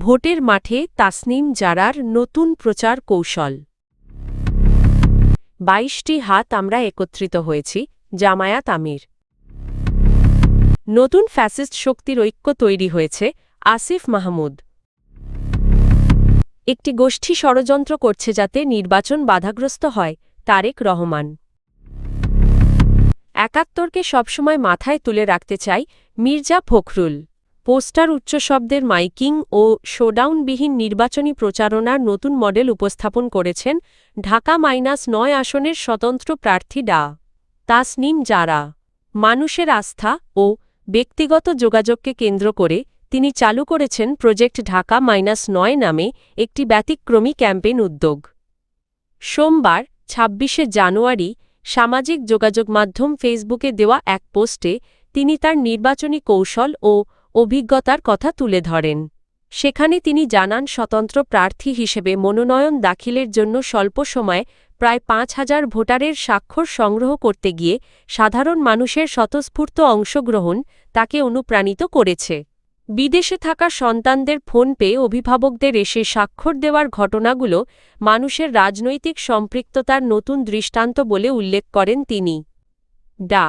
ভোটের মাঠে তাসনিম জারার নতুন প্রচার কৌশল। ২২টি হাত আমরা একত্রিত হয়েছি, জামায়াত আমির। নতুন ফ্যাসিস্ট শক্তির ঐক্য তৈরি হয়েছে, আসিফ মাহমুদ। একটি গোষ্ঠী ষড়যন্ত্র করছে যাতে নির্বাচন বাধাগ্রস্ত হয়, তারেক রহমান। ৭১কে সবসময় মাথায় তুলে রাখতে চাই, মির্জা ফখরুল। পোস্টার, উচ্চ শব্দের মাইকিং ও শোডাউনবিহীন নির্বাচনী প্রচারণার নতুন মডেল উপস্থাপন করেছেন ঢাকা-৯ আসনের স্বতন্ত্র প্রার্থী ডা. তাসনিম জারা। মানুষের আস্থা ও ব্যক্তিগত যোগাযোগকে কেন্দ্র করে তিনি চালু করেছেন প্রজেক্ট ঢাকা-৯ নামে একটি ব্যতিক্রমী ক্যাম্পেইন উদ্যোগ। সোমবার ২৬শে জানুয়ারি সামাজিক যোগাযোগ মাধ্যম ফেসবুকে দেওয়া এক পোস্টে তিনি তার নির্বাচনী কৌশল ও অভিজ্ঞতার কথা তুলে ধরেন। সেখানে তিনি জানান, স্বতন্ত্র প্রার্থী হিসেবে মনোনয়ন দাখিলের জন্য স্বল্প সময়ে প্রায় ৫,০০০ ভোটারের স্বাক্ষর সংগ্রহ করতে গিয়ে সাধারণ মানুষের স্বতঃস্ফূর্ত অংশগ্রহণ তাকে অনুপ্রাণিত করেছে। বিদেশে থাকা সন্তানদের ফোন পেয়ে অভিভাবকদের এসে স্বাক্ষর দেওয়ার ঘটনাগুলো মানুষের রাজনৈতিক সম্পৃক্ততার নতুন দৃষ্টান্ত বলে উল্লেখ করেন তিনি। ডা.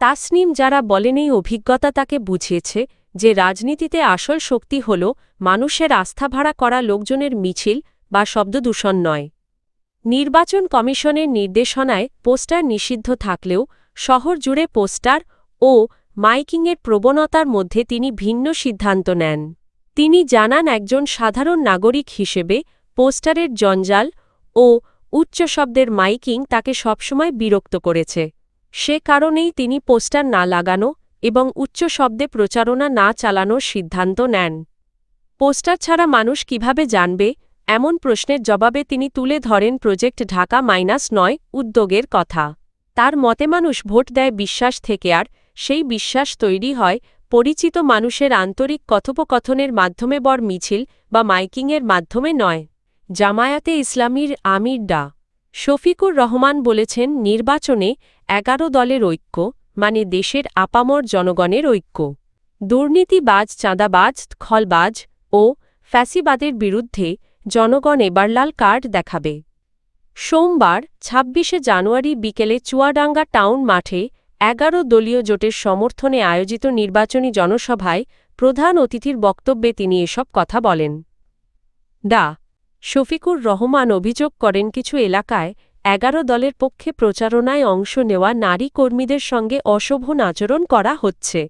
তাসনিম জারা বলেন, এই অভিজ্ঞতা তাকে বুঝিয়েছে যে রাজনীতিতে আসল শক্তি হল মানুষের আস্থা ভাড়া করা লোকজনের মিছিল বা শব্দদূষণ নয়। নির্বাচন কমিশনের নির্দেশনায় পোস্টার নিষিদ্ধ থাকলেও শহর জুড়ে পোস্টার ও মাইকিংয়ের প্রবণতার মধ্যে তিনি ভিন্ন সিদ্ধান্ত নেন। তিনি জানান, একজন সাধারণ নাগরিক হিসেবে পোস্টারের জঞ্জাল ও উচ্চ শব্দের মাইকিং তাকে সবসময় বিরক্ত করেছে। সে কারণেই তিনি পোস্টার না লাগানো এবং উচ্চ শব্দে প্রচারণা না চালানোর সিদ্ধান্ত নেন। পোস্টার ছাড়া মানুষ কিভাবে জানবে, এমন প্রশ্নের জবাবে তিনি তুলে ধরেন প্রজেক্ট ঢাকা-৯ উদ্যোগের কথা। তার মতে মানুষ ভোট দেয় বিশ্বাস থেকে, আর সেই বিশ্বাস তৈরি হয় পরিচিত মানুষের আন্তরিক কথোপকথনের মাধ্যমে, বড় মিছিল বা মাইকিংয়ের মাধ্যমে নয়। জামায়াতে ইসলামীর আমির ডা. শফিকুর রহমান বলেছেন, নির্বাচনে ১১ দলের ঐক্য মানে দেশের আপামর জনগণের ঐক্য। দুর্নীতিবাজ, চাঁদাবাজ, খলবাজ ও ফ্যাসিবাদের বিরুদ্ধে জনগণ এবার লাল কার্ড দেখাবে। সোমবার ২৬শে জানুয়ারি বিকেলে চুয়াডাঙ্গা টাউন মাঠে ১১ দলীয় জোটের সমর্থনে আয়োজিত নির্বাচনী জনসভায় প্রধান অতিথির বক্তব্যে তিনি এসব কথা বলেন। ডা. শফিকুর রহমান অভিযোগ করেন, কিছু এলাকায় ১১ দলের পক্ষে প্রচারণায় অংশ নেওয়া নারী কর্মীদের সঙ্গে অশোভন আচরণ করা হচ্ছে।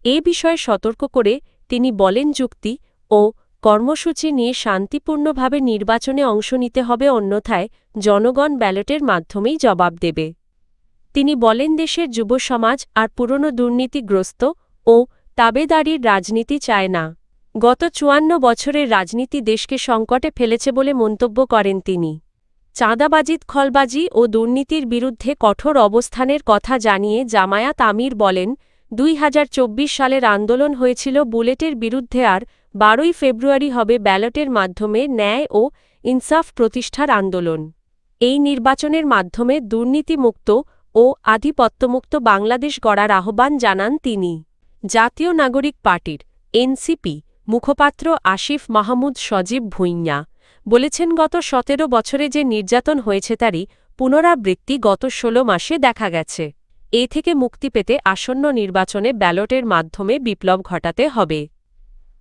এ বিষয়ে সতর্ক করে তিনি বলেন, যুক্তি ও কর্মসূচি নিয়ে শান্তিপূর্ণভাবে নির্বাচনে অংশ নিতে হবে, অন্যথায় জনগণ ব্যালটের মাধ্যমেই জবাব দেবে। তিনি বলেন, দেশের যুব সমাজ আর পুরনো দুর্নীতিগ্রস্ত ও তাবেদারির রাজনীতি চায় না। গত ৫৪ বছরের রাজনীতি দেশকে সংকটে ফেলেছে বলে মন্তব্য করেন তিনি। চাঁদাবাজি, খলবাজি ও দুর্নীতির বিরুদ্ধে কঠোর অবস্থানের কথা জানিয়ে জামায়াত আমির বলেন, ২০২৪ সালের আন্দোলন হয়েছিল বুলেটের বিরুদ্ধে, আর ১২ই ফেব্রুয়ারি হবে ব্যালটের মাধ্যমে ন্যায় ও ইনসাফ প্রতিষ্ঠার আন্দোলন। এই নির্বাচনের মাধ্যমে দুর্নীতিমুক্ত ও আধিপত্যমুক্ত বাংলাদেশ গড়ার আহ্বান জানান তিনি। জাতীয় নাগরিক পার্টির এনসিপি মুখপাত্র আসিফ মাহমুদ সজীব ভুঁইয়া বলেছেন, গত ১৭ বছরে যে নির্যাতন হয়েছে তারই পুনরাবৃত্তি গত ১৬ মাসে দেখা গেছে। এ থেকে মুক্তি পেতে আসন্ন নির্বাচনে ব্যালটের মাধ্যমে বিপ্লব ঘটাতে হবে।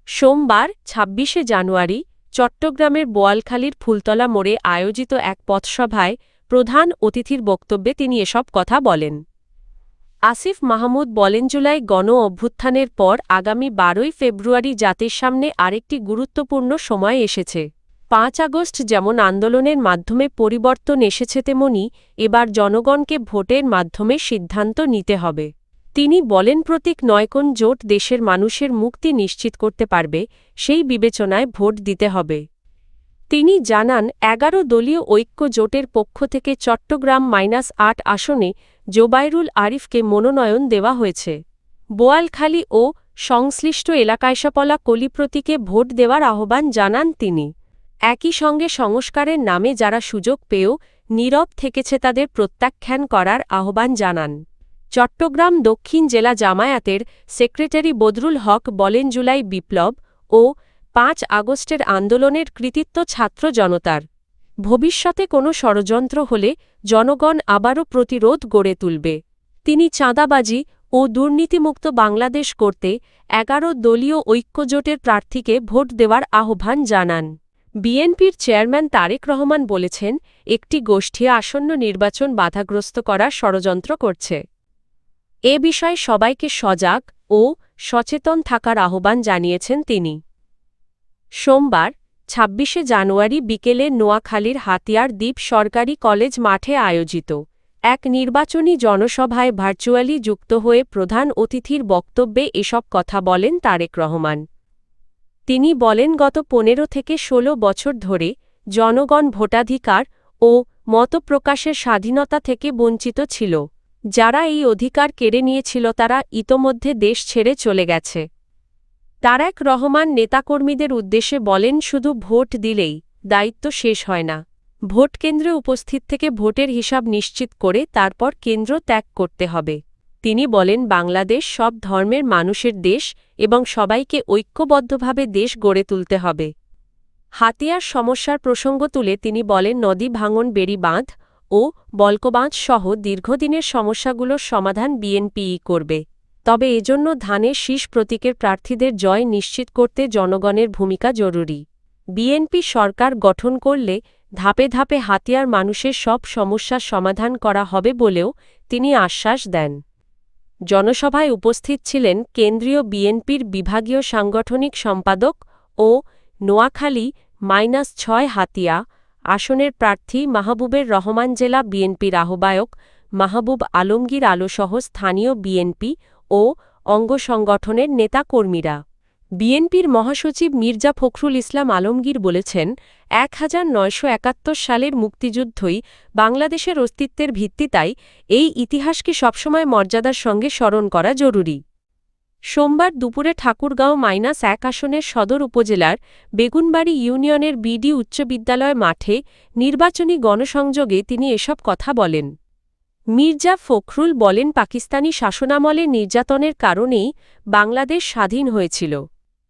সোমবার ২৬শে জানুয়ারি চট্টগ্রামের বোয়ালখালীর ফুলতলা মোড়ে আয়োজিত এক পথসভায় প্রধান অতিথির বক্তব্যে তিনি এসব কথা বলেন। আসিফ মাহমুদ বলেন, জুলাই গণ অভ্যুত্থানের পর আগামী ১২ই ফেব্রুয়ারি জাতির সামনে আরেকটি গুরুত্বপূর্ণ সময় এসেছে। ৫ আগস্ট যেমন আন্দোলনের মাধ্যমে পরিবর্তন এসেছে, তেমনি এবার জনগণকে ভোটের মাধ্যমে সিদ্ধান্ত নিতে হবে। তিনি বলেন, প্রতীক নয় কোন জোট দেশের মানুষের মুক্তি নিশ্চিত করতে পারবে, সেই বিবেচনায় ভোট দিতে হবে। তিনি জানান, ১১ দলীয় ঐক্য জোটের পক্ষ থেকে চট্টগ্রাম-৮ আসনে জোবাইরুল আরিফকে মনোনয়ন দেওয়া হয়েছে। বোয়ালখালী ও সংশ্লিষ্ট এলাকায় শাপলা কলি প্রতীকে ভোট দেওয়ার আহ্বান জানান তিনি। একই সঙ্গে সংস্কারের নামে যারা সুযোগ পেয়েও নীরব থেকেছে তাদের প্রত্যাখ্যান করার আহ্বান জানান। চট্টগ্রাম দক্ষিণ জেলা জামায়াতের সেক্রেটারি বদরুল হক বলেন, জুলাই বিপ্লব ও 5 আগস্টের আন্দোলনের কৃতিত্ব ছাত্র জনতার। ভবিষ্যতে কোনো ষড়যন্ত্র হলে জনগণ আবারও প্রতিরোধ গড়ে তুলবে। তিনি চাঁদাবাজি ও দুর্নীতিমুক্ত বাংলাদেশ করতে 11 দলীয় ঐক্যজোটের প্রার্থীকে ভোট দেওয়ার আহ্বান জানান। বিএনপির চেয়ারম্যান তারেক রহমান বলেছেন, একটি গোষ্ঠী আসন্ন নির্বাচন বাধাগ্রস্ত করার ষড়যন্ত্র করছে। এ বিষয়ে সবাইকে সজাগ ও সচেতন থাকার আহ্বান জানিয়েছেন তিনি। সোমবার ২৬শে জানুয়ারি বিকেলে নোয়াখালীর হাতিয়ার দ্বীপ সরকারি কলেজ মাঠে আয়োজিত এক নির্বাচনী জনসভায় ভার্চুয়ালি যুক্ত হয়ে প্রধান অতিথির বক্তব্যে এসব কথা বলেন তারেক রহমান। তিনি বলেন, গত ১৫ থেকে ১৬ বছর ধরে জনগণ ভোটাধিকার ও মতপ্রকাশের স্বাধীনতা থেকে বঞ্চিত ছিল। যারা এই অধিকার কেড়ে নিয়েছিল তারা ইতোমধ্যে দেশ ছেড়ে চলে গেছে। তারেক রহমান নেতাকর্মীদের উদ্দেশ্যে বলেন, শুধু ভোট দিলেই দায়িত্ব শেষ হয় না। ভোট কেন্দ্রে উপস্থিত থেকে ভোটের হিসাব নিশ্চিত করে তারপর কেন্দ্র ত্যাগ করতে হবে। তিনি বলেন, বাংলাদেশ সব ধর্মের মানুষের দেশ এবং সবাইকে ঐক্যবদ্ধভাবে দেশ গড়ে তুলতে হবে। হাতিয়ার সমস্যার প্রসঙ্গ তুলে তিনি বলেন, নদী ভাঙন, বেড়ি বাঁধ ও বলকবাঁধ সহ দীর্ঘদিনের সমস্যাগুলোর সমাধান বিএনপিই করবে। তবে এজন্য ধানের শীষ প্রতীকের প্রার্থীদের জয় নিশ্চিত করতে জনগণের ভূমিকা জরুরি। বিএনপি সরকার গঠন করলে ধাপে ধাপে হাতিয়ার মানুষের সব সমস্যার সমাধান করা হবে বলেও তিনি আশ্বাস দেন। জনসভায় উপস্থিত ছিলেন কেন্দ্রীয় বিএনপির বিভাগীয় সাংগঠনিক সম্পাদক ও নোয়াখালী -৬ হাতিয়া আসনের প্রার্থী মাহবুবের রহমান, জেলা বিএনপির আহ্বায়ক মাহবুব আলমগীর আলোসহ স্থানীয় বিএনপি ও অঙ্গ সংগঠনের নেতাকর্মীরা। বিএনপির মহাসচিব মির্জা ফখরুল ইসলাম আলমগীর বলেছেন, ১৯৭১ সালের মুক্তিযুদ্ধই বাংলাদেশের অস্তিত্বের ভিত্তি, তাই এই ইতিহাসকে সবসময় মর্যাদার সঙ্গে স্মরণ করা জরুরি। সোমবার দুপুরে ঠাকুরগাঁও -১ আসনের সদর উপজেলার বেগুনবাড়ি ইউনিয়নের বিডি উচ্চ বিদ্যালয় মাঠে নির্বাচনী গণসংযোগে তিনি এসব কথা বলেন। মির্জা ফখরুল বলেন, পাকিস্তানি শাসনামলে নির্যাতনের কারণেই বাংলাদেশ স্বাধীন হয়েছিল।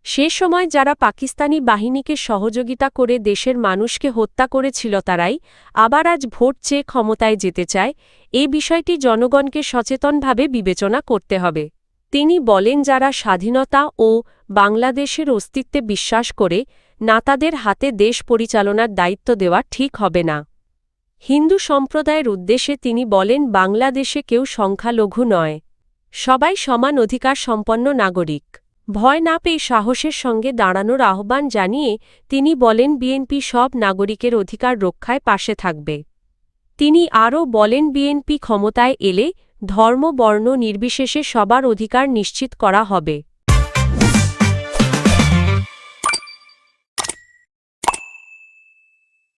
সে সময় যারা পাকিস্তানি বাহিনীকে সহযোগিতা করে দেশের মানুষকে হত্যা করেছিল তারাই আবার আজ ভোট চেয়ে ক্ষমতায় যেতে চায়। এ বিষয়টি জনগণকে সচেতনভাবে বিবেচনা করতে হবে। তিনি বলেন, যারা স্বাধীনতা ও বাংলাদেশের অস্তিত্বে বিশ্বাস করে না তাদের হাতে দেশ পরিচালনার দায়িত্ব দেওয়া ঠিক হবে না। হিন্দু সম্প্রদায়ের উদ্দেশ্যে তিনি বলেন, বাংলাদেশে কেউ সংখ্যালঘু নয়, সবাই সমান অধিকার সম্পন্ন নাগরিক। ভয় না পেয়ে সাহসের সঙ্গে দাঁড়ানোর আহ্বান জানিয়ে তিনি বলেন, বিএনপি সব নাগরিকের অধিকার রক্ষায় পাশে থাকবে। তিনি আরও বলেন, বিএনপি ক্ষমতায় এলে ধর্ম বর্ণ নির্বিশেষে সবার অধিকার নিশ্চিত করা হবে।